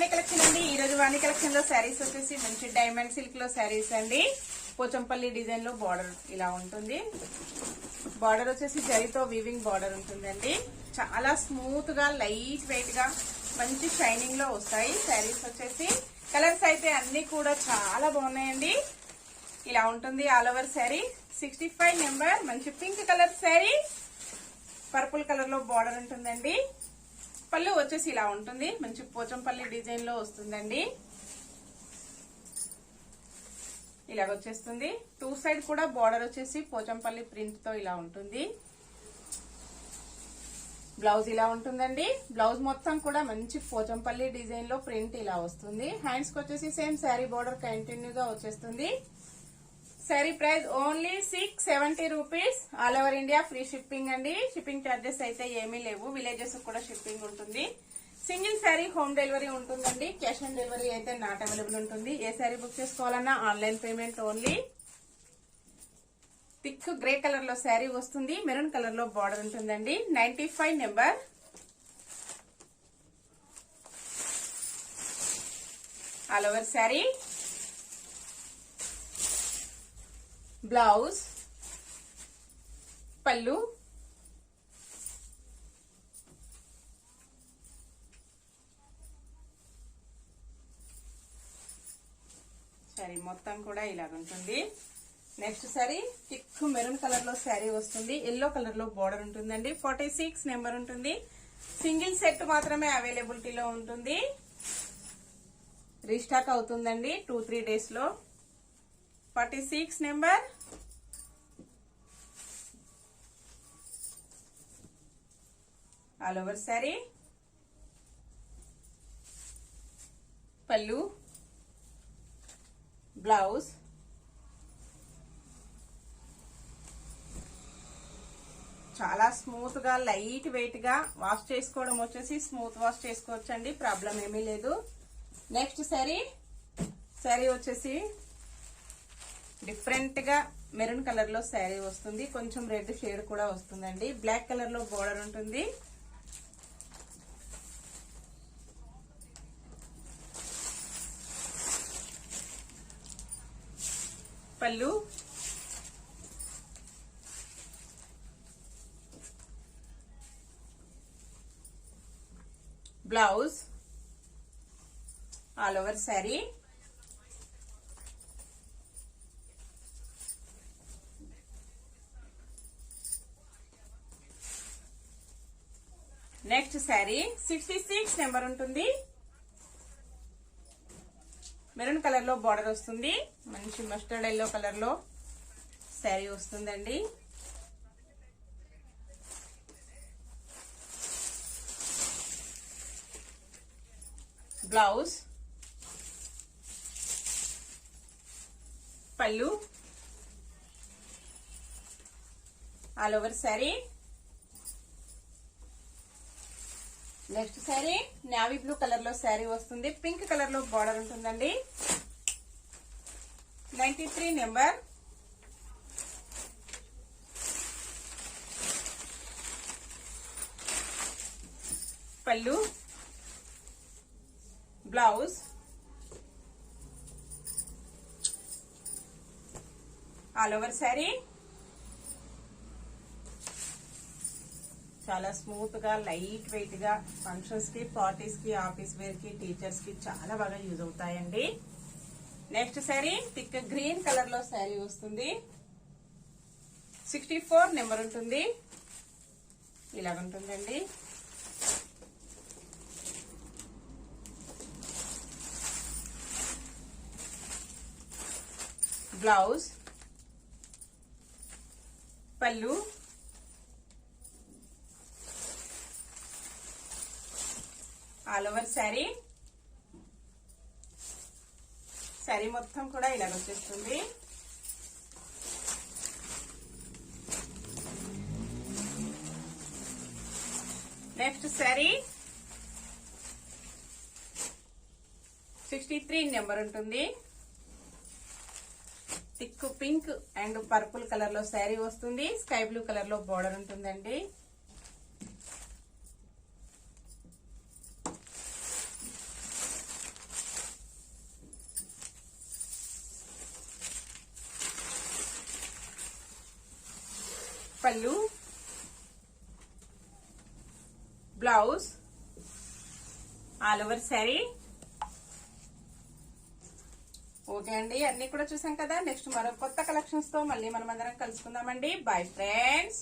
వాణి collection అండి. ఈ రోజు వాణి కలెక్షన్ లో శారీస్ వచ్చేసి మంచి డైమండ్ సిల్క్ లో శారీస్ అండి. పోచంపల్లి డిజైన్ లో బార్డర్ ఇలా ఉంటుంది. బార్డర్ వచ్చేసి జరీతో వీవింగ్ బార్డర్ ఉంటుందండి. చాలా స్మూత్ గా లైట్ వెయిట్ గా మంచి షైనింగ్ లో వస్తాయి శారీస్ వచ్చేసి. కలర్స్ అయితే అన్ని కూడా చాలా బాగున్నాయండి. ఇలా ఉంటుంది ఆల్ ఓవర్ శారీ. 65 నెంబర్ మంచి pink colour sari, purple colour లో బార్డర్ ఉంటుందండి. పళ్ళు వచ్చేసి ఇలా ఉంటుంది, మంచి పోచంపల్లి డిజైన్ లో వస్తుందండి. ఇలాగ వచ్చేస్తుంది. టూ సైడ్ కూడా బార్డర్ వచ్చేసి పోచంపల్లి ప్రింట్ తో ఇలా ఉంటుంది. బ్లౌజ్ ఇలా ఉంటుందండి. బ్లౌజ్ మొత్తం కూడా మంచి పోచంపల్లి డిజైన్ లో ప్రింట్ ఇలా వస్తుంది. హ్యాండ్స్ కి వచ్చేసి సేమ్ శారీ బార్డర్ కంటిన్యూగా వచ్చేస్తుంది. Sari price only 670 rupees. All over India free shipping అండి. షిప్పింగ్ చార్జెస్ అయితే ఏమీ లేవు. విలేజెస్ కూడా షిప్పింగ్ ఉంటుంది. సింగిల్ శారీ హోమ్ డెలివరీ ఉంటుందండి. క్యాష్ ఆన్ డెలివరీ అయితే నాట్ అవైలబుల్ ఉంటుంది. ఏ శారీ బుక్ చేసుకోవాలన్నా online payment only. Thick grey colour లో శారీ వస్తుంది. మెరూన్ కలర్ లో బార్డర్ ఉంటుందండి. 95 number. All over sari. Blouse, pallu, sari మొత్తం కూడా ఇలాగుంటుంది. Next sari thick maroon colour లో శారీ వస్తుంది. ఎల్లో కలర్ లో బార్డర్ ఉంటుందండి. 46 నెంబర్ ఉంటుంది. సింగిల్ సెట్ మాత్రమే అవైలబిలిటీలో ఉంటుంది. రీస్టాక్ అవుతుందండి 2-3 డేస్ లో. 46 నెంబర్. All over sari. పళ్ళు, బ్లౌజ్, చాలా స్మూత్ గా లైట్ వెయిట్ గా వాష్ చేసుకోవడం వచ్చేసి స్మూత్ వాష్ చేసుకోవచ్చండి, ప్రాబ్లం ఏమీ లేదు. నెక్స్ట్ శారీ వచ్చేసి డిఫరెంట్ గా మెరూన్ కలర్ లో శారీ వస్తుంది. కొంచెం రెడ్ షేడ్ కూడా వస్తుందండి. బ్లాక్ కలర్ లో బోర్డర్ ఉంటుంది. పళ్ళు, blouse, all over sari. Next sari 66 number ఉంటుంది. మెరూన్ కలర్ లో బార్డర్ వస్తుంది. మంచి మస్టర్డ్ ఎల్లో కలర్ లో శారీ వస్తుందండి. బ్లౌజ్, పళ్ళు, all over sari. Next sari navy blue colour లో శారీ వస్తుంది. పింక్ కలర్ లో బార్డర్ ఉంటుందండి. 93 నెంబర్. పళ్ళు, బ్లౌజ్, ఆల్ ఓవర్ శారీ. చాలా స్మూత్ గా లైట్ వెయిట్ గా ఫంక్షన్స్ కి, పార్టీస్ కి, ఆఫీస్ వేర్ కి, టీచర్స్ కి చాలా బాగా యూజ్ అవుతాయండి. Next sari thick green colour లో శారీ వస్తుంది. 64 నెంబర్ ఉంటుంది. ఇలాగుంటుందండి. బ్లౌజ్, పళ్ళు, ఆల్ ఓవర్ శారీ. శారీ మొత్తం కూడా ఇలా వచ్చేస్తుంది. నెక్స్ట్ శారీ 63 నెంబర్ ఉంటుంది. Thick pink and purple colour లో శారీ వస్తుంది. స్కై బ్లూ కలర్ లో బోర్డర్ ఉంటుందండి. పళ్ళు, blouse, all over sari. Okay అండి, అన్ని కూడా చూసాం కదా. నెక్స్ట్ మరో కొత్త కలెక్షన్స్ తో మళ్ళీ మనం అందరం కలుసుకుందామండి. Bye friends.